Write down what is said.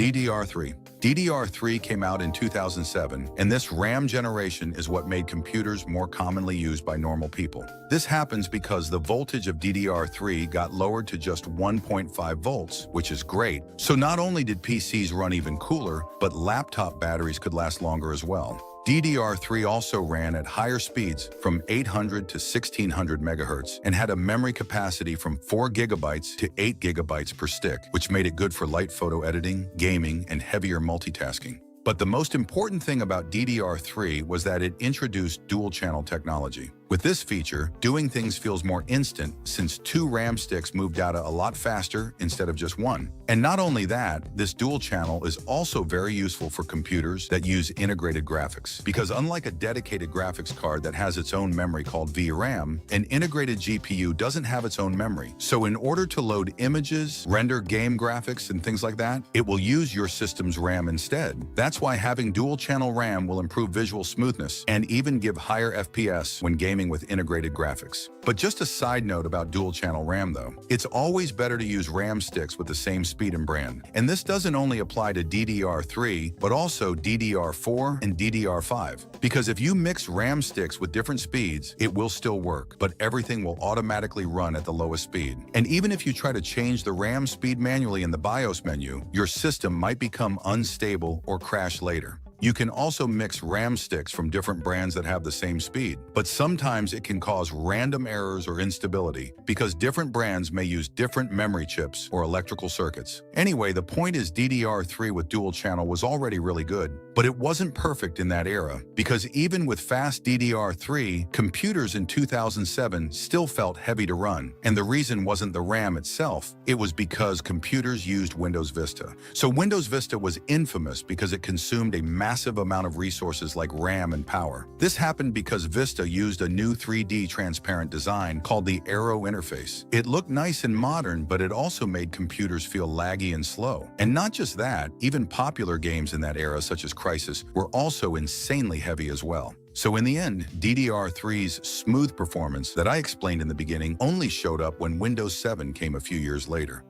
DDR3. DDR3 came out in 2007, and this RAM generation is what made computers more commonly used by normal people. This happens because the voltage of DDR3 got lowered to just 1.5 volts, which is great. So not only did PCs run even cooler, but laptop batteries could last longer as well. DDR3 also ran at higher speeds from 800 to 1600 megahertz and had a memory capacity from 4 gigabytes to 8 gigabytes per stick, which made it good for light photo editing, gaming, and heavier multitasking. But the most important thing about DDR3 was that it introduced dual-channel technology. With this feature, doing things feels more instant since 2 RAM sticks move data a lot faster instead of just 1. And not only that, this dual channel is also very useful for computers that use integrated graphics. Because unlike a dedicated graphics card that has its own memory called VRAM, an integrated GPU doesn't have its own memory. So in order to load images, render game graphics, and things like that, it will use your system's RAM instead. That's why having dual-channel RAM will improve visual smoothness and even give higher FPS when gaming with integrated graphics. But just a side note about dual-channel RAM though, it's always better to use RAM sticks with the same speed and brand. And this doesn't only apply to DDR3, but also DDR4 and DDR5. Because if you mix RAM sticks with different speeds, it will still work, but everything will automatically run at the lowest speed. And even if you try to change the RAM speed manually in the BIOS menu, your system might become unstable or crash later. You can also mix RAM sticks from different brands that have the same speed, but sometimes it can cause random errors or instability because different brands may use different memory chips or electrical circuits. Anyway, the point is DDR3 with dual channel was already really good, but it wasn't perfect in that era because even with fast DDR3, computers in 2007 still felt heavy to run. And the reason wasn't the RAM itself, it was because computers used Windows Vista. So Windows Vista was infamous because it consumed a massive amount of resources like RAM and power. This happened because Vista used a new 3D transparent design called the Aero interface. It looked nice and modern, but it also made computers feel laggy and slow. And not just that, even popular games in that era such as Crysis were also insanely heavy as well. So in the end, DDR3's smooth performance that I explained in the beginning only showed up when Windows 7 came a few years later.